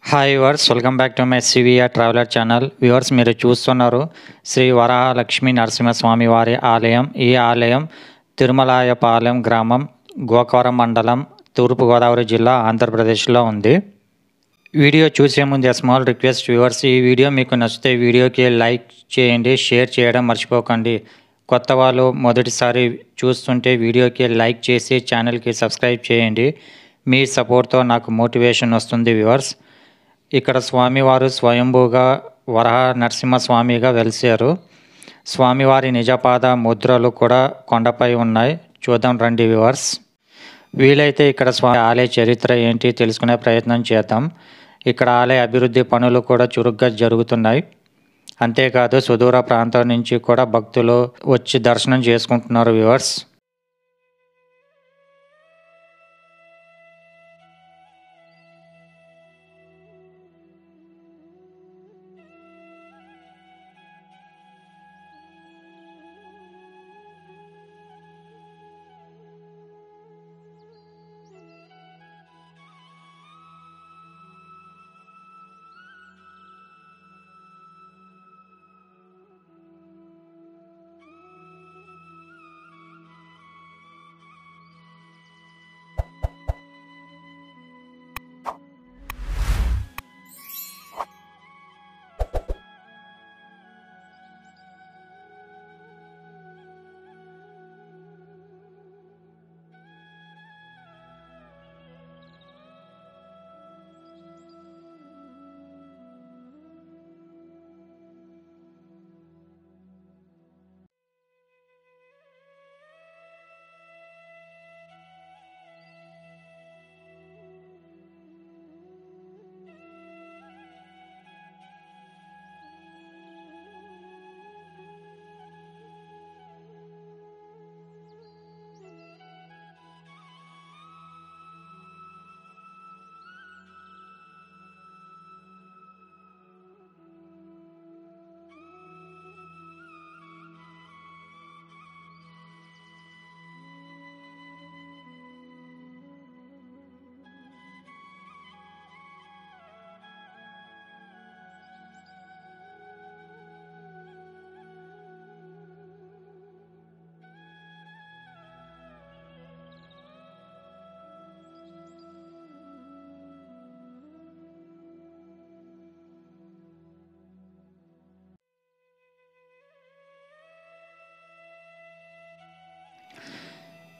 Hi viewers, welcome back to my CVR traveller channel. Viewers, మీరు చూస్తున్నారు శ్రీ వరలక్ష్మీ నరసింహస్వామి వారి ఆలయం. ఈ ఆలయం తిరుమలాయపాలెం గ్రామం, గోకవరం మండలం, తూర్పుగోదావరి జిల్లా, ఆంధ్రప్రదేశ్లో ఉంది. వీడియో చూసే ముందు స్మాల్ రిక్వెస్ట్ వ్యూవర్స్, ఈ వీడియో మీకు నచ్చితే వీడియోకి లైక్ చేయండి, షేర్ చేయడం మర్చిపోకండి. కొత్త వాళ్ళు మొదటిసారి చూస్తుంటే వీడియోకి లైక్ చేసి ఛానల్కి సబ్స్క్రైబ్ చేయండి. మీ సపోర్ట్తో నాకు మోటివేషన్ వస్తుంది వ్యూవర్స్. ఇక్కడ స్వామివారు స్వయంభూగా వరహ నరసింహస్వామిగా వెలిసారు. స్వామివారి నిజపాద ముద్రలు కూడా కొండపై ఉన్నాయి. చూద్దాం రండి వ్యూవర్స్. వీలైతే ఇక్కడ స్వామి ఆలయ చరిత్ర ఏంటి తెలుసుకునే ప్రయత్నం చేద్దాం. ఇక్కడ ఆలయ అభివృద్ధి పనులు కూడా చురుగ్గా జరుగుతున్నాయి. అంతేకాదు సుదూర ప్రాంతం నుంచి కూడా భక్తులు వచ్చి దర్శనం చేసుకుంటున్నారు వ్యూవర్స్.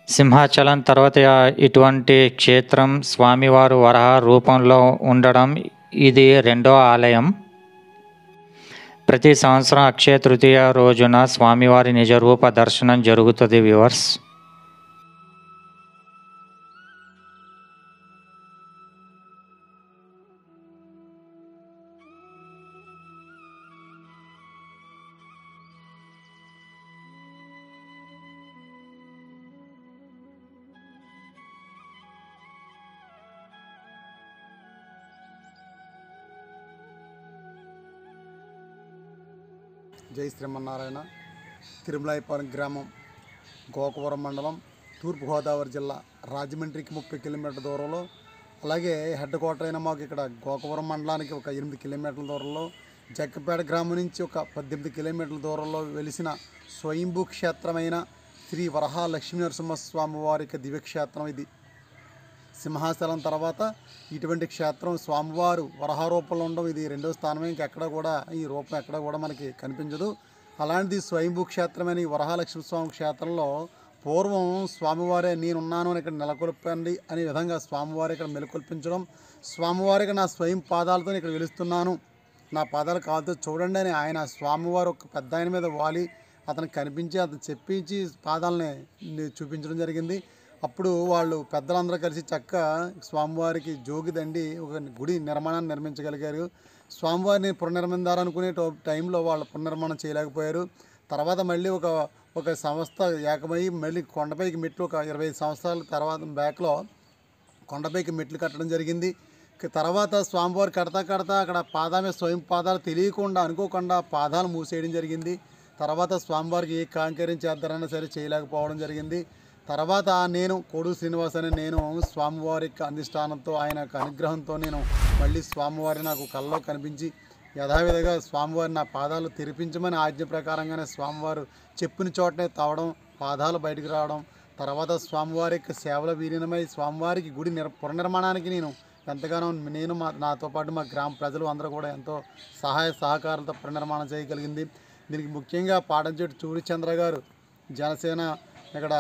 సింహాచలం తర్వాత ఇటువంటి క్షేత్రం స్వామివారు వరహ రూపంలో ఉండడం ఇది రెండో ఆలయం. ప్రతి సంవత్సరం అక్షయ తృతీయ రోజున స్వామివారి నిజరూప దర్శనం జరుగుతుంది వ్యూవర్స్. జై శ్రీమన్నారాయణ. తిరుమలాయపాలెం గ్రామం, గోకవరం మండలం, తూర్పుగోదావరి జిల్లా, రాజమండ్రికి 30 కిలోమీటర్ల దూరంలో, అలాగే హెడ్ క్వార్టర్ అయిన మాకు ఇక్కడ గోకవరం మండలానికి ఒక 8 కిలోమీటర్ల దూరంలో, జగ్గపేట గ్రామం నుంచి ఒక 18 కిలోమీటర్ల దూరంలో వెలిసిన స్వయంభూ క్షేత్రమైన శ్రీ వరహ లక్ష్మీ నరసింహస్వామి వారికి దివ్యక్షేత్రం ఇది. సింహాచలం తర్వాత ఇటువంటి క్షేత్రం స్వామివారు వరహ రూపంలో ఉండడం ఇది రెండో స్థానమే. ఇంకెక్కడ కూడా ఈ రూపం ఎక్కడ కూడా మనకి కనిపించదు. అలాంటిది స్వయంభూ క్షేత్రమైన ఈ వరహలక్ష్మి స్వామి క్షేత్రంలో పూర్వం స్వామివారే నేనున్నాను అని ఇక్కడ నెలకొల్పండి అనే విధంగా స్వామివారి ఇక్కడ మెలకొల్పించడం, స్వామివారికి నా స్వయం పాదాలతో ఇక్కడ వెలుస్తున్నాను, నా పాదాలు కాలుతో చూడండి అని ఆయన స్వామివారు ఒక పెద్ద ఆయన మీద వాలి అతనికి కనిపించి అతను చెప్పించి పాదాలని చూపించడం జరిగింది. అప్పుడు వాళ్ళు పెద్దలందరూ కలిసి చక్కగా స్వామివారికి జోగిదండి ఒక గుడి నిర్మాణాన్ని నిర్మించగలిగారు. స్వామివారిని పునర్నిర్మించాలనుకునే టైంలో వాళ్ళు పునర్నిర్మాణం చేయలేకపోయారు. తర్వాత మళ్ళీ ఒక సంస్థ ఏకమయ్యి మళ్ళీ కొండపైకి మెట్లు ఒక 25 సంవత్సరాల తర్వాత బ్యాక్లో కొండపైకి మెట్లు కట్టడం జరిగింది. తర్వాత స్వామివారు కడతా అక్కడ పాదామే స్వయం పాదాలు తెలియకుండా అనుకోకుండా పాదాలు మూసేయడం జరిగింది. తర్వాత స్వామివారికి ఏ కాంకర్యం చేద్దారన్నా సరే చేయలేకపోవడం జరిగింది. తర్వాత నేను కోడు శ్రీనివాస్ అని నేను స్వామివారి అధిష్టానంతో ఆయన అనుగ్రహంతో నేను మళ్ళీ స్వామివారి నాకు కల్లో కనిపించి యథావిధిగా స్వామివారి నా పాదాలు తెరిపించమని ఆజ్ఞ ప్రకారంగానే స్వామివారు చెప్పిన చోటనే తవ్వడం, పాదాలు బయటికి రావడం, తర్వాత స్వామివారి యొక్క సేవల విలీనమై స్వామివారికి గుడి పునర్నిర్మాణానికి నేను ఎంతగానో నాతో పాటు మా గ్రామ ప్రజలు అందరూ కూడా ఎంతో సహాయ సహకారాలతో పునర్నిర్మాణం చేయగలిగింది. దీనికి ముఖ్యంగా పాటంచెట్టు సూర్యచంద్ర గారు జనసేన ఇక్కడ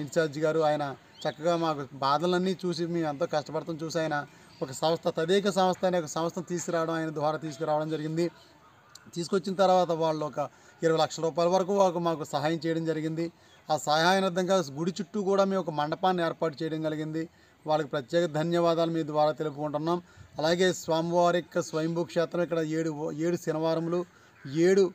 ఇన్ఛార్జి గారు, ఆయన చక్కగా మాకు బాధలన్నీ చూసి మేము ఎంతో కష్టపడతాం చూసి ఆయన ఒక సంస్థ తదేక సంస్థ అనే ఒక సంస్థను తీసుకురావడం, ఆయన ద్వారా తీసుకురావడం జరిగింది. తీసుకొచ్చిన తర్వాత వాళ్ళు ఒక 20 లక్షల రూపాయల వరకు మాకు సహాయం చేయడం జరిగింది. ఆ సహాయార్థంగా గుడి చుట్టూ కూడా మేము ఒక మండపాన్ని ఏర్పాటు చేయడం కలిగింది. వాళ్ళకి ప్రత్యేక ధన్యవాదాలు మీ ద్వారా తెలుపుకుంటున్నాం. అలాగే స్వామివారి యొక్క స్వయంభూ క్షేత్రం ఇక్కడ 7 శనివారములు 7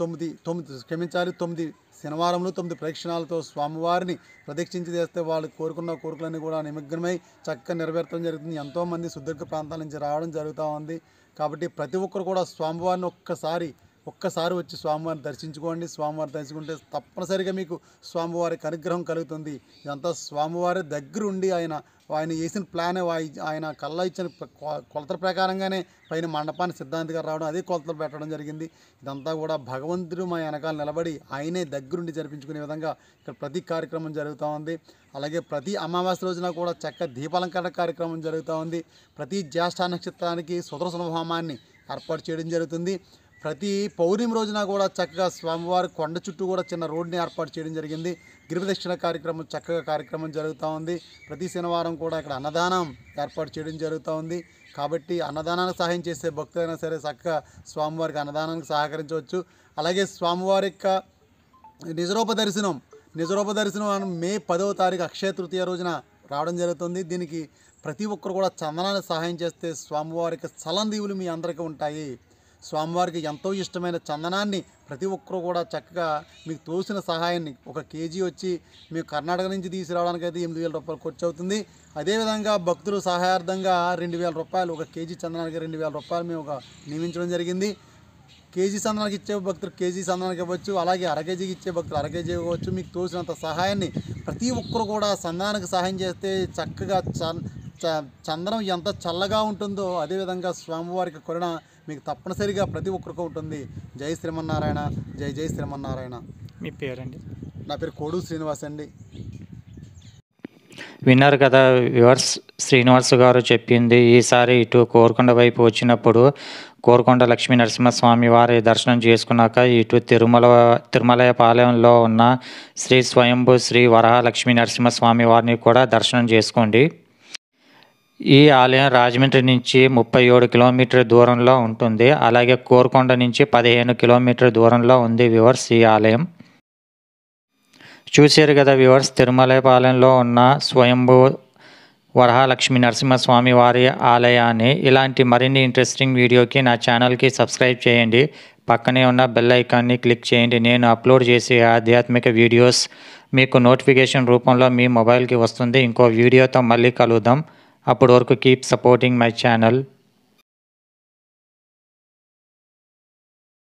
9 శనివారంలో 9 ప్రదక్షిణాలతో స్వామివారిని ప్రదక్షించి చేస్తే వాళ్ళు కోరుకున్న కోరికలన్నీ కూడా నిమగ్నమై చక్కగా నెరవేర్చడం జరుగుతుంది. ఎంతోమంది సుదీర్ఘ ప్రాంతాల నుంచి రావడం జరుగుతూ ఉంది. కాబట్టి ప్రతి ఒక్కరు కూడా స్వామివారిని ఒక్కసారి వచ్చి స్వామివారిని దర్శించుకోండి. స్వామివారిని దర్శించుకుంటే తప్పనిసరిగా మీకు స్వామివారికి అనుగ్రహం కలుగుతుంది. ఇదంతా స్వామివారి దగ్గరుండి ఆయన వేసిన ప్లానే, ఆయన కల్లా ఇచ్చిన కొలతల ప్రకారంగానే పైన మండపాన్ని సిద్ధాంతిగా రావడం, అదే కొలతలు పెట్టడం జరిగింది. ఇదంతా కూడా భగవంతుడు మా వెనకాల నిలబడి ఆయనే దగ్గరుండి జరిపించుకునే విధంగా ఇక్కడ ప్రతి కార్యక్రమం జరుగుతూ ఉంది. అలాగే ప్రతి అమావాస్య రోజున కూడా చక్క దీపాలంకరణ కార్యక్రమం జరుగుతూ ఉంది. ప్రతి జ్యేష్ఠ నక్షత్రానికి సుదర్శన హోమాన్ని ఏర్పాటు చేయడం జరుగుతుంది. ప్రతి పౌర్ణమి రోజున కూడా చక్కగా స్వామివారి కొండ చుట్టూ కూడా చిన్న రోడ్ని ఏర్పాటు చేయడం జరిగింది. గిరిప్రదక్షిణ కార్యక్రమం జరుగుతూ ఉంది. ప్రతి శనివారం కూడా ఇక్కడ అన్నదానం ఏర్పాటు చేయడం జరుగుతూ ఉంది. కాబట్టి అన్నదానానికి సహాయం చేసే భక్తులైనా సరే చక్కగా స్వామివారికి అన్నదానానికి సహకరించవచ్చు. అలాగే స్వామివారి యొక్క నిజరూప దర్శనం మే 10వ తారీఖు అక్షయ తృతీయ రోజున రావడం జరుగుతుంది. దీనికి ప్రతి ఒక్కరు కూడా చందనానికి సహాయం చేస్తే స్వామివారికి చలందీవులు మీ అందరికీ ఉంటాయి. స్వామివారికి ఎంతో ఇష్టమైన చందనాన్ని ప్రతి ఒక్కరు కూడా చక్కగా మీకు తోసిన సహాయాన్ని 1 కేజీ వచ్చి మీకు కర్ణాటక నుంచి తీసుకురావడానికి అయితే 8,000 రూపాయలు ఖర్చు అవుతుంది. అదేవిధంగా భక్తులు సహాయార్థంగా 2,000 రూపాయలు, 1 కేజీ చందనానికి 2,000 రూపాయలు మేము నియమించడం జరిగింది. కేజీ చందనానికి ఇచ్చే భక్తులు కేజీ చందనానికి ఇవ్వచ్చు, అలాగే 1/2 కేజీకి ఇచ్చే భక్తులు 1/2 కేజీ ఇవ్వచ్చు. మీకు తోసినంత సహాయాన్ని ప్రతి ఒక్కరు కూడా చందనానికి సహాయం చేస్తే చక్కగా చందనం ఎంత చల్లగా ఉంటుందో అదేవిధంగా స్వామివారికి కరుణ మీకు తప్పనిసరిగా ప్రతి ఒక్కరికి ఉంటుంది. జై శ్రీమన్నారాయణ, జై శ్రీమన్నారాయణ. మీ పేరండి? నా పేరు కోడు శ్రీనివాస్ అండి. విన్నారు కదా వ్యూవర్స్, శ్రీనివాస్ గారు చెప్పింది. ఈసారి ఇటు కోరుకొండ వైపు వచ్చినప్పుడు కోరుకొండ లక్ష్మీ నరసింహస్వామి వారి దర్శనం చేసుకున్నాక ఇటు తిరుమలయపాలెంలో ఉన్న శ్రీ స్వయంభూ శ్రీ వరాహ లక్ష్మీ నరసింహస్వామి వారిని కూడా దర్శనం చేసుకోండి. ఈ ఆలయం రాజమండ్రి నుంచి 37 కిలోమీటర్ దూరంలో ఉంటుంది. అలాగే కోరుకొండ నుంచి 15 కిలోమీటర్ దూరంలో ఉంది వ్యూవర్స్ ఈ ఆలయం. చూశారు కదా వ్యూవర్స్, తిరుమలపాలెంలో ఉన్న స్వయంభూ వరహాలక్ష్మి నరసింహస్వామి వారి ఆలయాన్ని. ఇలాంటి మరిన్ని ఇంట్రెస్టింగ్ వీడియోకి నా ఛానల్కి సబ్స్క్రైబ్ చేయండి. పక్కనే ఉన్న బెల్ ఐకాన్ని క్లిక్ చేయండి. నేను అప్లోడ్ చేసే ఆధ్యాత్మిక వీడియోస్ మీకు నోటిఫికేషన్ రూపంలో మీ మొబైల్కి వస్తుంది. ఇంకో వీడియోతో మళ్ళీ కలుద్దాం. అప్పటి వరకు కీప్ సపోర్టింగ్ మై ఛానల్.